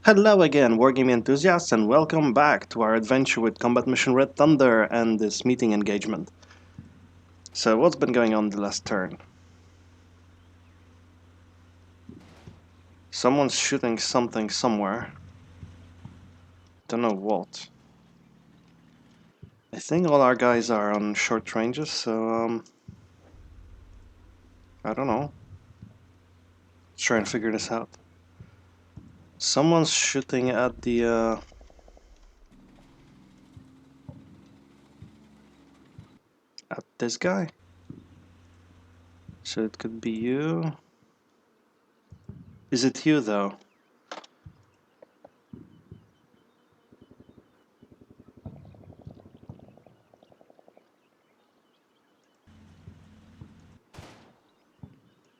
Hello again, Wargaming enthusiasts, and welcome back to our adventure with Combat Mission Red Thunder and this meeting engagement. So, what's been going on the last turn? Someone's shooting something somewhere. Don't know what. I think all our guys are on short ranges, so I don't know. Let's try and figure this out. Someone's shooting at the at this guy. So it could be you. Is it you though?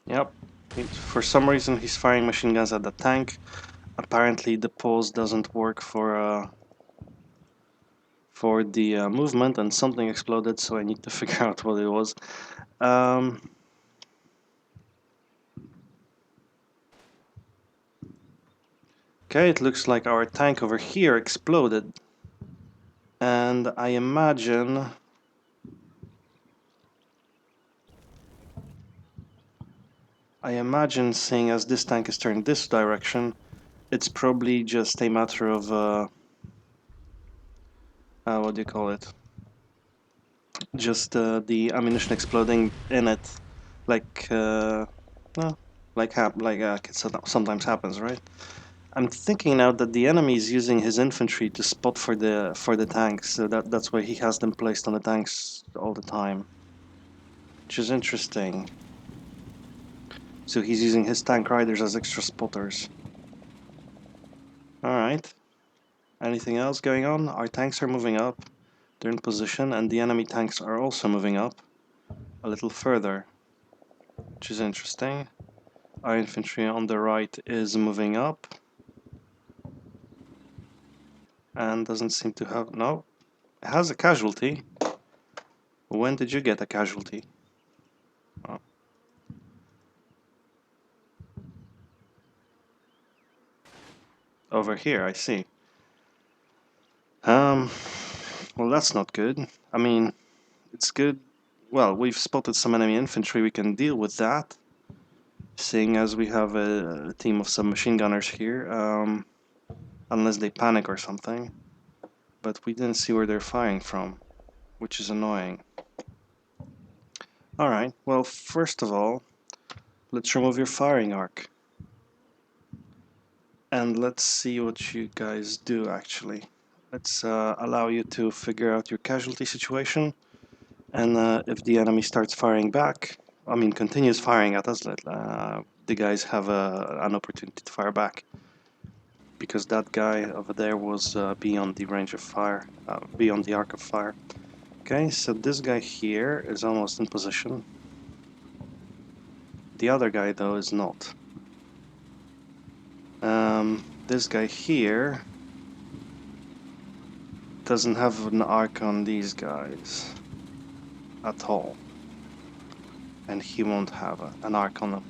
Yep. For some reason he's firing machine guns at the tank. Apparently the pulse doesn't work for the movement, and something exploded, so I need to figure out what it was. Um, okay, it looks like our tank over here exploded, and I imagine seeing as this tank is turning this direction, it's probably just a matter of what do you call it? Just the ammunition exploding in it, like well, sometimes happens, right? I'm thinking now that the enemy is using his infantry to spot for the tanks, so that's why he has them placed on the tanks all the time, which is interesting. So he's using his tank riders as extra spotters. All right. Anything else going on? Our tanks are moving up. They're in position, and the enemy tanks are also moving up a little further, which is interesting. Our infantry on the right is moving up, and doesn't seem to have no. It has a casualty. When did you get a casualty? Oh. Over here, I see. Um, well, that's not good. I mean, it's good. Well, we've spotted some enemy infantry. We can deal with that, seeing as we have a team of submachine gunners here. Unless they panic or something. But we didn't see where they're firing from, which is annoying. Alright, well, first of all, let's remove your firing arc. And let's see what you guys do, actually. Let's allow you to figure out your casualty situation. And if the enemy starts firing back, I mean, continues firing at us, the guys have an opportunity to fire back. Because that guy over there was beyond the range of fire, beyond the arc of fire. Okay, so this guy here is almost in position. The other guy, though, is not. This guy here doesn't have an arc on these guys at all. And he won't have an arc on them.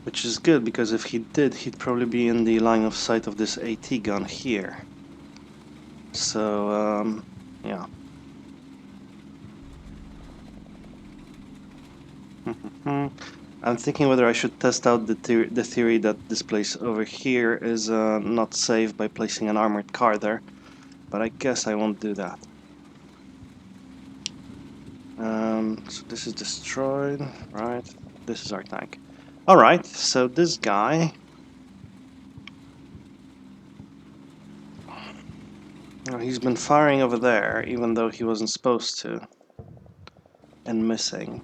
Which is good, because if he did, he'd probably be in the line of sight of this AT gun here. So, yeah. I'm thinking whether I should test out the theory that this place over here is not safe by placing an armored car there, but I guess I won't do that. So this is destroyed, right? This is our tank. Alright, so this guy... he's been firing over there, even though he wasn't supposed to. And missing.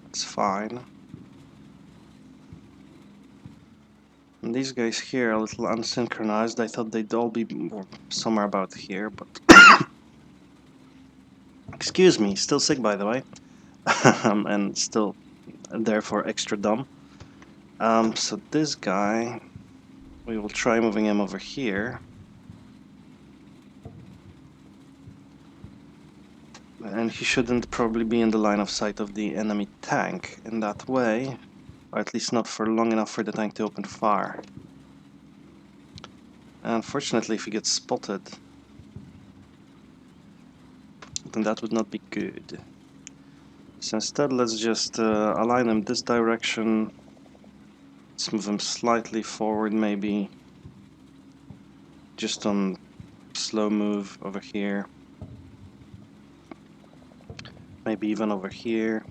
It's fine. And these guys here are a little unsynchronized. I thought they'd all be somewhere about here, but... Excuse me, still sick, by the way. And still, therefore, extra dumb. So this guy We will try moving him over here. And he shouldn't probably be in the line of sight of the enemy tank in that way, or at least not for long enough for the tank to open fire. Unfortunately, if he gets spotted, then that would not be good. So instead, let's just align him this direction. Let's move him slightly forward, maybe just on slow move over here. Maybe even over here.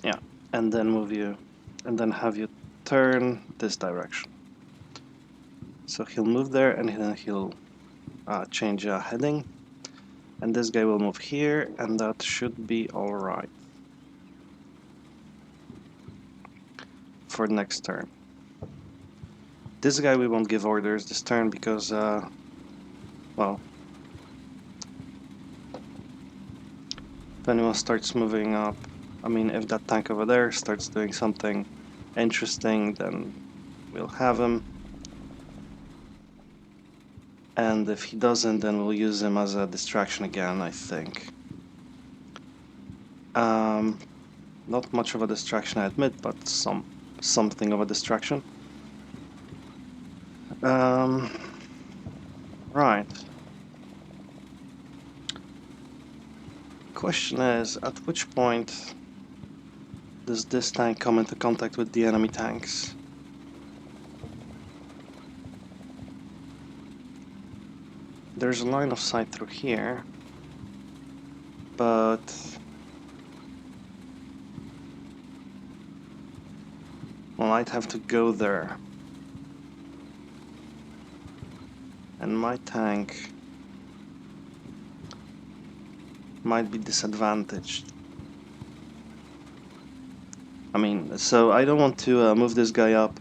Yeah, and then move you, and then have you turn this direction. So he'll move there, and then he'll change heading, and this guy will move here, and that should be alright for next turn. This guy we won't give orders this turn because, well, if anyone starts moving up, I mean, if that tank over there starts doing something interesting, then we'll have him. And if he doesn't, then we'll use him as a distraction again, I think. Not much of a distraction, I admit, but something of a distraction. Right. Question is, at which point does this tank come into contact with the enemy tanks? There's a line of sight through here, but well, I'd have to go there. And my tank might be disadvantaged. I mean, so I don't want to move this guy up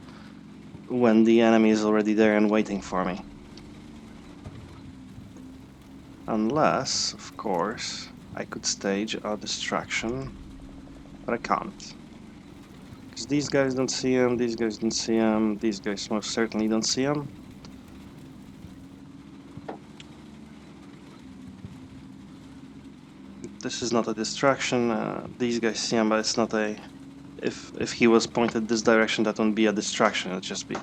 when the enemy is already there and waiting for me. Unless, of course, I could stage a distraction, but I can't. Because these guys don't see him, these guys don't see him, these guys most certainly don't see him. This is not a distraction, these guys see him, but it's not a... If he was pointed this direction, that wouldn't be a distraction, it would just be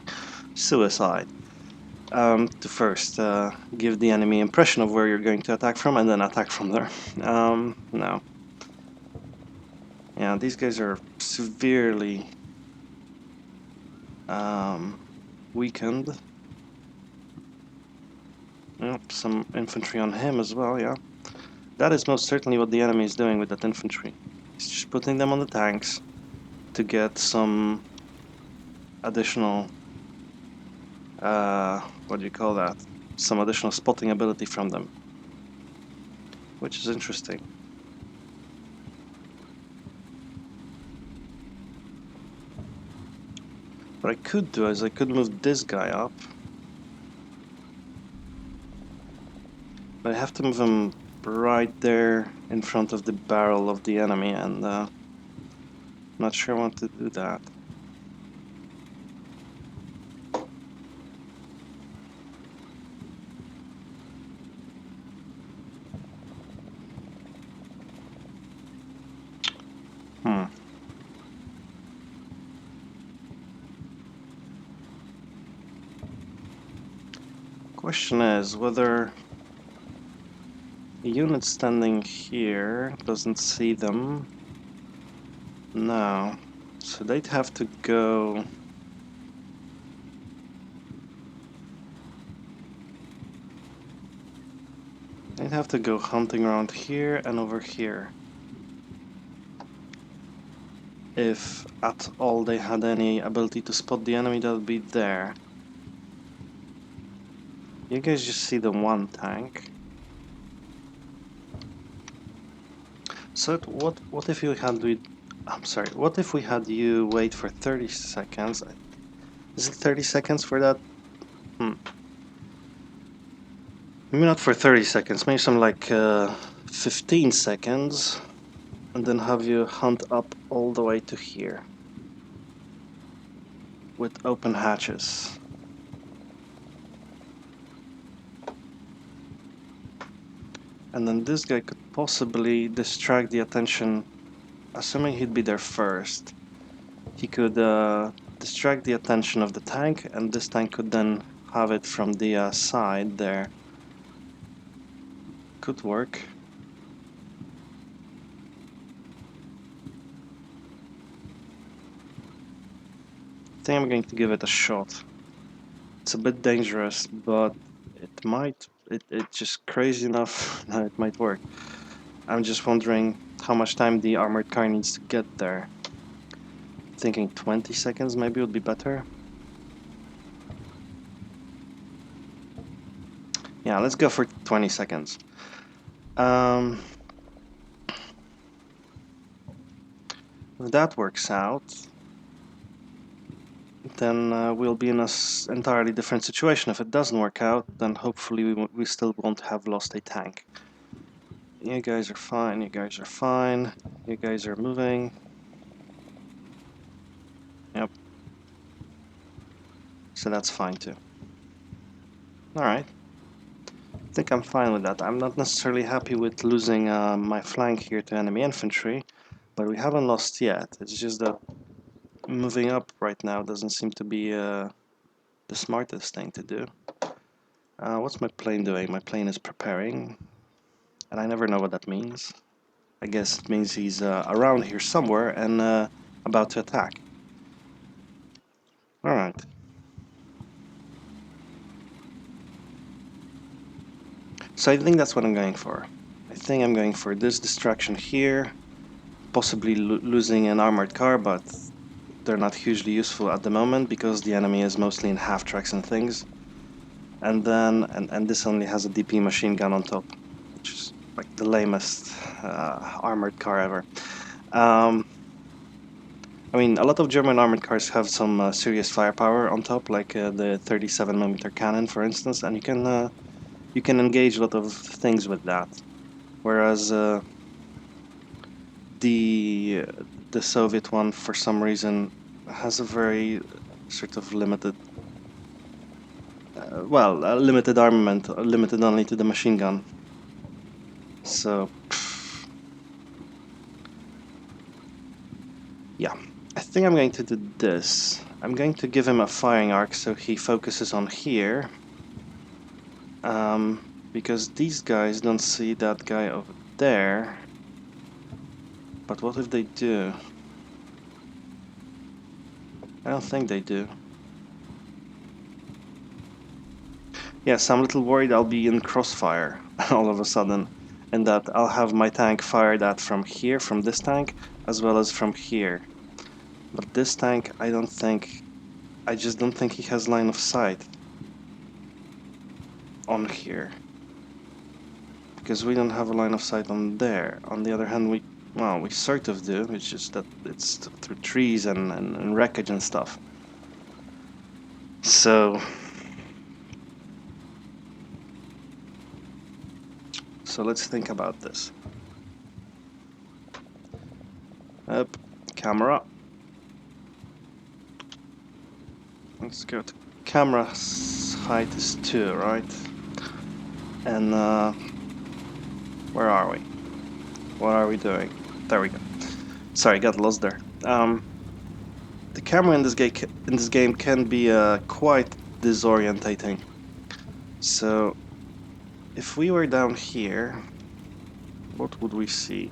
suicide. To first give the enemy impression of where you're going to attack from and then attack from there. No. Yeah, these guys are severely weakened. Yep, some infantry on him as well, yeah. That is most certainly what the enemy is doing with that infantry. He's just putting them on the tanks to get some additional what do you call that? Some additional spotting ability from them, which is interesting. What I could do is I could move this guy up, but I have to move him right there in front of the barrel of the enemy, and I'm not sure I want to do that. Question is whether a unit standing here doesn't see them. No. So they'd have to go... They'd have to go hunting around here and over here. If at all they had any ability to spot the enemy, that would be there. You guys just see the one tank. So what if you had I'm sorry, what if we had you wait for 30 seconds? Is it 30 seconds for that? Maybe not for 30 seconds, maybe some like 15 seconds, and then have you hunt up all the way to here. with open hatches. And then this guy could possibly distract the attention, assuming he'd be there first. He could distract the attention of the tank, and this tank could then have it from the side there. Could work. I think I'm going to give it a shot. It's a bit dangerous, but it might. It's just crazy enough that it might work. I'm just wondering how much time the armored car needs to get there. Thinking 20 seconds maybe would be better. Yeah, let's go for 20 seconds. If that works out, then we'll be in an entirely different situation. If it doesn't work out, then hopefully we still won't have lost a tank. You guys are fine, you guys are fine, you guys are moving. Yep. So that's fine too. Alright. I think I'm fine with that. I'm not necessarily happy with losing my flank here to enemy infantry, but we haven't lost yet. It's just that moving up right now doesn't seem to be the smartest thing to do. What's my plane doing? My plane is preparing, and I never know what that means. I guess it means he's around here somewhere and about to attack. Alright. So I think that's what I'm going for. I think I'm going for this distraction here, possibly losing an armored car, but they're not hugely useful at the moment because the enemy is mostly in half tracks and things. And then, and this only has a DP machine gun on top, which is like the lamest armored car ever. I mean, a lot of German armored cars have some serious firepower on top, like the 37mm cannon, for instance, and you can engage a lot of things with that. Whereas the the Soviet one, for some reason, has a very sort of limited, limited armament, limited only to the machine gun. So, yeah, I think I'm going to do this. I'm going to give him a firing arc so he focuses on here. Because these guys don't see that guy over there. But what if they do? I don't think they do. Yes, I'm a little worried I'll be in crossfire all of a sudden, and that I'll have my tank fired at from here, from this tank, as well as from here. But this tank, I just don't think he has line of sight on here. Because we don't have a line of sight on there. On the other hand, we sort of do, it's just that it's through trees and wreckage and stuff. So let's think about this. Up, camera. Let's go to camera height is 2, right? And where are we? What are we doing? There we go. Sorry, got lost there. The camera in this game can be quite disorientating. So if we were down here, what would we see?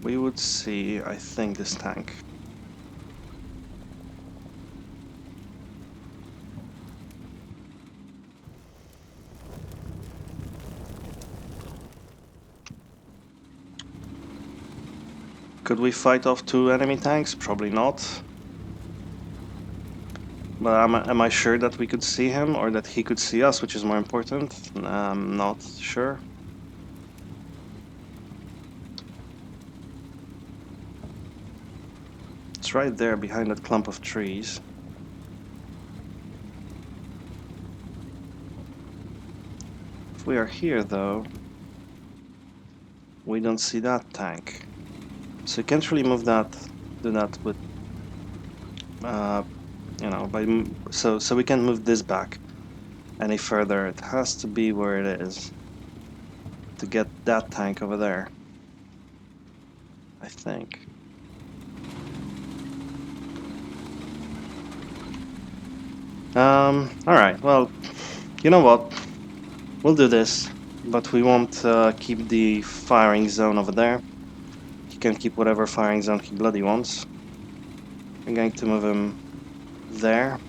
We would see, I think, this tank. Could we fight off 2 enemy tanks? Probably not. But am I sure that we could see him or that he could see us, which is more important? I'm not sure. It's right there behind that clump of trees. If we are here, though, We don't see that tank. So you can't really move that, do that with, you know, so we can't move this back any further. It has to be where it is to get that tank over there, I think. Alright, well, you know what? We'll do this, but we won't keep the firing zone over there. He can keep whatever firing zone he bloody wants. I'm going to move him there.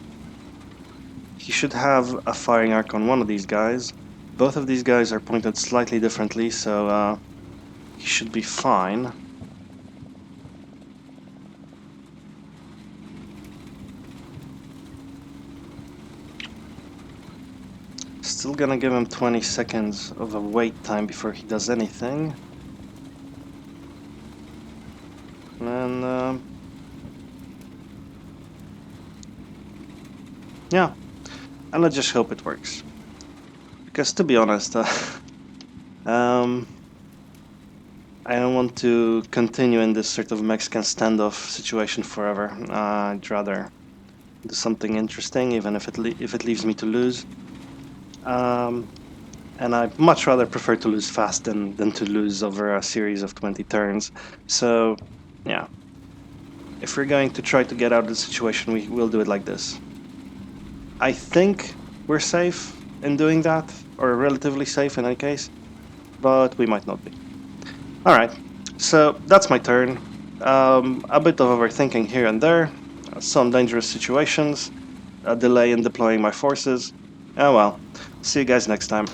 He should have a firing arc on one of these guys. Both of these guys are pointed slightly differently, so he should be fine. Still gonna give him 20 seconds of a wait time before he does anything. And yeah, and let's just hope it works. Because to be honest, um, I don't want to continue in this sort of Mexican standoff situation forever. I'd rather do something interesting, even if it leaves me to lose. And I much rather prefer to lose fast than to lose over a series of 20 turns. So, yeah. If we're going to try to get out of the situation, we'll do it like this. I think we're safe in doing that, or relatively safe in any case, but we might not be. Alright, so that's my turn. A bit of overthinking here and there, some dangerous situations, a delay in deploying my forces. Oh well, see you guys next time.